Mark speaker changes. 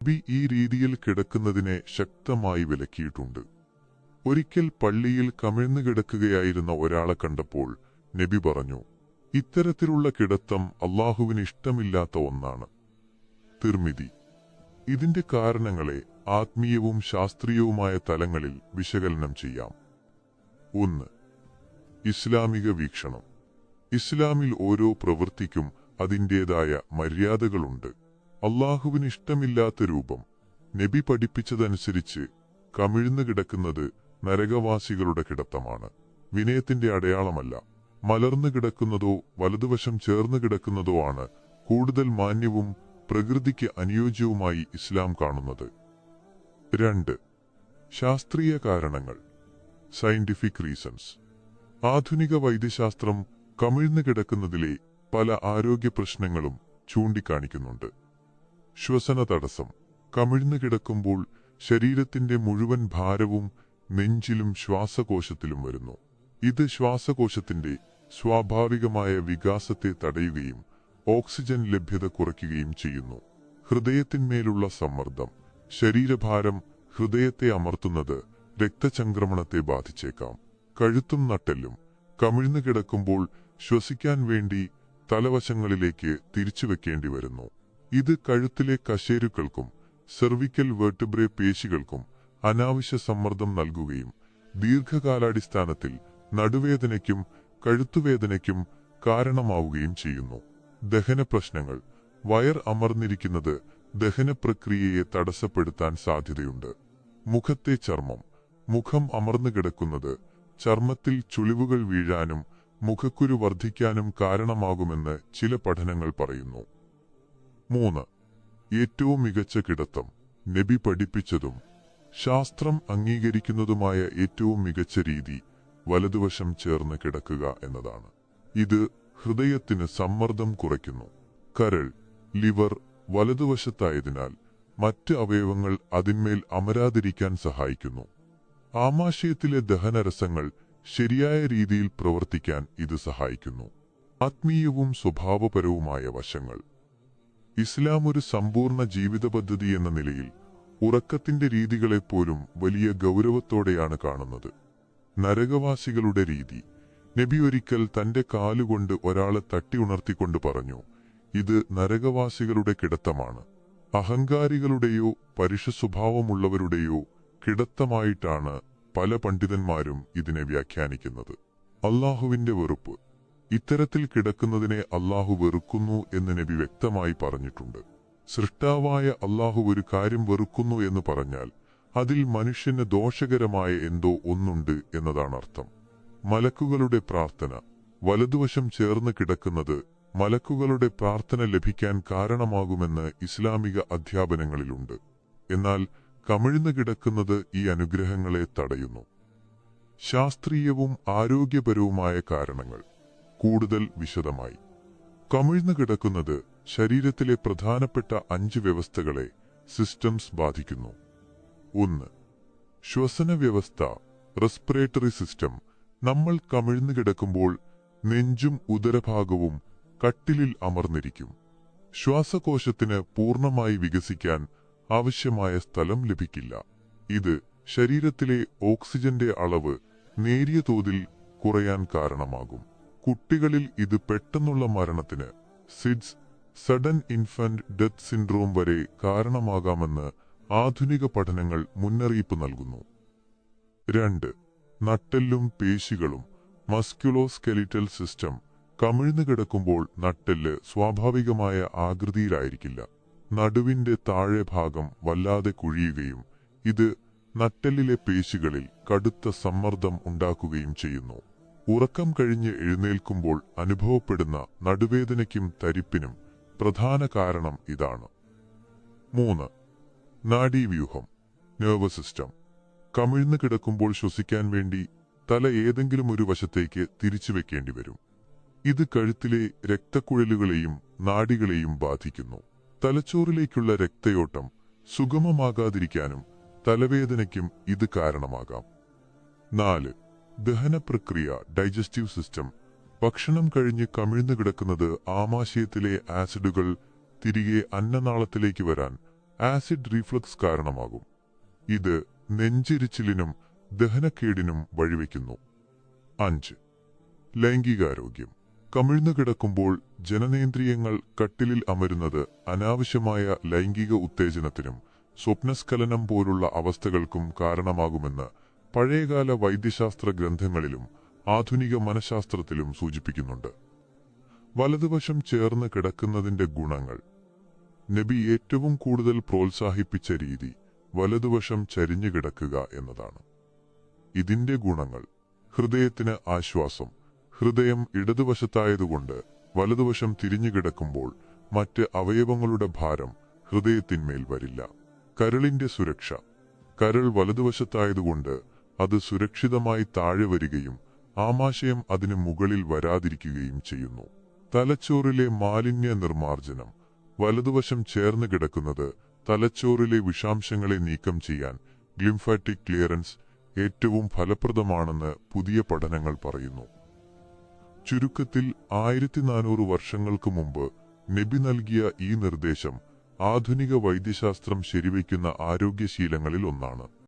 Speaker 1: നബി ഈ രീതിയിൽ കിടക്കുന്നതിനെ ശക്തമായി വിലക്കിയിട്ടുണ്ട്. ഒരിക്കൽ പള്ളിയിൽ കമിഴ്ന്നു കിടക്കുകയായിരുന്ന ഒരാളെ കണ്ടപ്പോൾ നബി പറഞ്ഞു, ഇത്തരത്തിലുള്ള കിടത്തം അല്ലാഹുവിന് ഇഷ്ടമില്ലാത്ത ഒന്നാണ്. തിർമിദി. ഇതിന്റെ കാരണങ്ങളെ ആത്മീയവും ശാസ്ത്രീയവുമായ തലങ്ങളിൽ വിശകലനം ചെയ്യാം. 1. ഇസ്ലാമിക വീക്ഷണം. ഇസ്ലാമിൽ ഓരോ പ്രവൃത്തിക്കും അതിൻ്റേതായ മര്യാദകളുണ്ട്. അല്ലാഹുവിന് ഇഷ്ടമില്ലാത്ത രൂപം. നബി പഠിപ്പിച്ചതനുസരിച്ച് കമിഴ്ന്നു കിടക്കുന്നത് നരകവാസികളുടെ കിടത്തമാണ്. വിനയത്തിന്റെ അടയാളമല്ല. മലർന്നു കിടക്കുന്നതോ വലതുവശം ചേർന്ന് കിടക്കുന്നതോ ആണ് കൂടുതൽ മാന്യവും പ്രകൃതിക്ക് അനുയോജ്യവുമായി ഇസ്ലാം കാണുന്നത്. 2. ശാസ്ത്രീയ കാരണങ്ങൾ. Scientific reasons. ആധുനിക വൈദ്യശാസ്ത്രം കമിഴ്ന്നു കിടക്കുന്നതിലെ പല ആരോഗ്യ പ്രശ്നങ്ങളും ചൂണ്ടിക്കാണിക്കുന്നുണ്ട്. ശ്വസന തടസ്സം. കമിഴ്ന്നു കിടക്കുമ്പോൾ ശരീരത്തിന്റെ മുഴുവൻ ഭാരവും നെഞ്ചിലും ശ്വാസകോശത്തിലും വരുന്നു. ഇത് ശ്വാസകോശത്തിന്റെ സ്വാഭാവികമായ വികാസത്തെ തടയുകയും ഓക്സിജൻ ലഭ്യത കുറയ്ക്കുകയും ചെയ്യുന്നു. ഹൃദയത്തിന്മേലുള്ള സമ്മർദ്ദം. ശരീരഭാരം ഹൃദയത്തെ അമർത്തുന്നത് രക്തചംക്രമണത്തെ ബാധിച്ചേക്കാം. കഴുത്തും നട്ടെല്ലും. കമിഴ്ന്നു കിടക്കുമ്പോൾ ശ്വസിക്കാൻ വേണ്ടി തലവശങ്ങളിലേക്ക് തിരിച്ചുവെക്കേണ്ടി വരുന്നു. ഇത് കഴുത്തിലെ കശേരുക്കൾക്കും സെർവിക്കൽ വെർട്ടിബ്രെ പേശികൾക്കും അനാവശ്യ സമ്മർദ്ദം നൽകുകയും ദീർഘകാലാടിസ്ഥാനത്തിൽ നടുവേദനയ്ക്കും കഴുത്തുവേദനയ്ക്കും കാരണമാവുകയും ചെയ്യുന്നു. ദഹന പ്രശ്നങ്ങൾ. വയർ അമർന്നിരിക്കുന്നത് ദഹനപ്രക്രിയയെ തടസ്സപ്പെടുത്താൻ സാധ്യതയുണ്ട്. മുഖത്തെ ചർമ്മം. മുഖം അമർന്നു കിടക്കുന്നത് ചർമ്മത്തിൽ ചുളിവുകൾ വീഴാനും മുഖക്കുരു വർദ്ധിക്കാനും കാരണമാകുമെന്ന് ചില പഠനങ്ങൾ പറയുന്നു. 3. ഏറ്റവും മികച്ച കിടത്തം. നബി പഠിപ്പിച്ചതും ശാസ്ത്രം അംഗീകരിക്കുന്നതുമായ ഏറ്റവും മികച്ച രീതി വലതുവശം ചേർന്ന് കിടക്കുക എന്നതാണ്. ഇത് ഹൃദയത്തിന് സമ്മർദ്ദം കുറയ്ക്കുന്നു. കരൾ, ലിവർ വലതുവശത്തായതിനാൽ മറ്റ് അവയവങ്ങൾ അതിന്മേൽ അമരാതിരിക്കാൻ സഹായിക്കുന്നു. ആമാശയത്തിലെ ദഹനരസങ്ങൾ ശരിയായ രീതിയിൽ പ്രവർത്തിക്കാൻ ഇത് സഹായിക്കുന്നു. ആത്മീയവും സ്വഭാവപരവുമായ വശങ്ങൾ. ഇസ്ലാം ഒരു സമ്പൂർണ്ണ ജീവിത പദ്ധതി എന്ന നിലയിൽ ഉറക്കത്തിന്റെ രീതികളെപ്പോലും വലിയ ഗൗരവത്തോടെയാണ് കാണുന്നത്. നരകവാസികളുടെ രീതി. നബി ഒരിക്കൽ തന്റെ കാലുകൊണ്ട് ഒരാളെ തട്ടി ഉണർത്തിക്കൊണ്ട് പറഞ്ഞു, ഇത് നരകവാസികളുടെ കിടത്തമാണ്. അഹങ്കാരികളുടെയോ പരുഷ സ്വഭാവമുള്ളവരുടെയോ കിടത്തമായിട്ടാണ് പല പണ്ഡിതന്മാരും ഇതിനെ വ്യാഖ്യാനിക്കുന്നത്. അല്ലാഹുവിന്റെ വെറുപ്പ്. ഇത്തരത്തിൽ കിടക്കുന്നതിനെ അല്ലാഹു വെറുക്കുന്നു എന്ന് നബി വ്യക്തമായി പറഞ്ഞിട്ടുണ്ട്. സൃഷ്ടാവായ അല്ലാഹു ഒരു കാര്യം വെറുക്കുന്നു എന്ന് പറഞ്ഞാൽ അതിൽ മനുഷ്യന് ദോഷകരമായ എന്തോ ഒന്നുണ്ട് എന്നതാണ് അർത്ഥം. മലക്കുകളുടെ പ്രാർത്ഥന. വലതുവശം ചേർന്ന് കിടക്കുന്നത് മലക്കുകളുടെ പ്രാർത്ഥന ലഭിക്കാൻ കാരണമാകുമെന്ന് ഇസ്ലാമിക അധ്യാപനങ്ങളിലുണ്ട്. എന്നാൽ കമിഴ്ന്നു കിടക്കുന്നത് ഈ അനുഗ്രഹങ്ങളെ തടയുന്നു. ശാസ്ത്രീയവും ആരോഗ്യപരവുമായ കാരണങ്ങൾ. കൂടുതൽ വിശദമായി. കമിഴ്ന്നു കിടക്കുന്നത് ശരീരത്തിലെ പ്രധാനപ്പെട്ട 5 വ്യവസ്ഥകളെ സിസ്റ്റംസ് ബാധിക്കുന്നു. 1. ശ്വസന വ്യവസ്ഥ. Respiratory system. നമ്മൾ കമിഴ്ന്നു കിടക്കുമ്പോൾ നെഞ്ചും ഉദരഭാഗവും കട്ടിലിൽ അമർന്നിരിക്കും. ശ്വാസകോശത്തിന് പൂർണ്ണമായി വികസിക്കാൻ ആവശ്യമായ സ്ഥലം ലഭിക്കില്ല. ഇത് ശരീരത്തിലെ ഓക്സിജന്റെ അളവ് നേരിയ തോതിൽ കുറയാൻ കാരണമാകും. കുട്ടികളിൽ ഇത് പെട്ടെന്നുള്ള മരണത്തിന് seeds, sudden infant death syndrome വരെ കാരണമാകാമെന്ന് ആധുനിക പഠനങ്ങൾ മുന്നറിയിപ്പ് നൽകുന്നു. 2. നട്ടെല്ലും പേശികളും. Musculoskeletal system. കമിഴ്ന്നു കിടക്കുമ്പോൾ നട്ടെല്ല് സ്വാഭാവികമായ ആകൃതിയിലായിരിക്കില്ല. നടുവിന്റെ താഴെ ഭാഗം വല്ലാതെ കുഴിയുകയും ഇത് നട്ടെല്ലിലെ പേശികളിൽ കടുത്ത സമ്മർദ്ദം ഉണ്ടാക്കുകയും ചെയ്യുന്നു. ഉറക്കം കഴിഞ്ഞ് എഴുന്നേൽക്കുമ്പോൾ അനുഭവപ്പെടുന്ന നടുവേദനയ്ക്കും തരിപ്പിനും പ്രധാന കാരണം ഇതാണ്. 3. നാഡീവ്യൂഹം. Nervous system. കമിഴ്ന്നു കിടക്കുമ്പോൾ ശ്വസിക്കാൻ വേണ്ടി തല ഏതെങ്കിലും ഒരു വശത്തേക്ക് തിരിച്ചുവെക്കേണ്ടി വരും. ഇത് കഴുത്തിലെ രക്തക്കുഴലുകളെയും നാഡികളെയും ബാധിക്കുന്നു. തലച്ചോറിലേക്കുള്ള രക്തയോട്ടം സുഗമമാകാതിരിക്കാനും തലവേദനയ്ക്കും ഇത് കാരണമാകാം. 4. ദഹനപ്രക്രിയ. Digestive system. ഭക്ഷണം കഴിഞ്ഞ് കമിഴ്ന്നു കിടക്കുന്നത് ആമാശയത്തിലെ ആസിഡുകൾ തിരികെ അന്നനാളത്തിലേക്ക് വരാൻ ആസിഡ് റീഫ്ലക്സ് കാരണമാകും. ഇത് നെഞ്ചിരിച്ചിലിനും ദഹനക്കേടിനും വഴിവെക്കുന്നു. 5. ലൈംഗികാരോഗ്യം. കമിഴ്ന്നു കിടക്കുമ്പോൾ ജനനേന്ദ്രിയങ്ങൾ കട്ടിലിൽ അമരുന്നത് അനാവശ്യമായ ലൈംഗിക ഉത്തേജനത്തിനും സ്വപ്നസ്ഖലനം പോലുള്ള അവസ്ഥകൾക്കും കാരണമാകുമെന്ന് പഴയകാല വൈദ്യശാസ്ത്ര ഗ്രന്ഥങ്ങളിലും ആധുനിക മനഃശാസ്ത്രത്തിലും സൂചിപ്പിക്കുന്നുണ്ട്. വലതുവശം ചേർന്ന് കിടക്കുന്നതിന്റെ ഗുണങ്ങൾ. നബി ഏറ്റവും കൂടുതൽ പ്രോത്സാഹിപ്പിച്ച രീതി വലതുവശം ചരിഞ്ഞു കിടക്കുക എന്നതാണ്. ഇതിന്റെ ഗുണങ്ങൾ: ഹൃദയത്തിന് ആശ്വാസം. ഹൃദയം ഇടതുവശത്തായതുകൊണ്ട് വലതുവശം തിരിഞ്ഞു കിടക്കുമ്പോൾ മറ്റ് അവയവങ്ങളുടെ ഭാരം ഹൃദയത്തിന്മേൽ വരില്ല. കരളിന്റെ സുരക്ഷ. കരൾ വലതുവശത്തായതുകൊണ്ട് അത് സുരക്ഷിതമായി താഴെ വരികയും ആമാശയം അതിന് മുകളിൽ വരാതിരിക്കുകയും ചെയ്യുന്നു. തലച്ചോറിലെ മാലിന്യ നിർമ്മാർജ്ജനം. വലതുവശം ചേർന്ന് കിടക്കുന്നത് തലച്ചോറിലെ വിഷാംശങ്ങളെ നീക്കം ചെയ്യാൻ ലിംഫാറ്റിക് ക്ലിയറൻസ് ഏറ്റവും ഫലപ്രദമാണെന്ന് പുതിയ പഠനങ്ങൾ പറയുന്നു. ചുരുക്കത്തിൽ 1400 വർഷങ്ങൾക്ക് മുമ്പ് നബി നൽകിയ ഈ നിർദ്ദേശം ആധുനിക വൈദ്യശാസ്ത്രം ശരിവയ്ക്കുന്ന ആരോഗ്യശീലങ്ങളിൽ ഒന്നാണ്.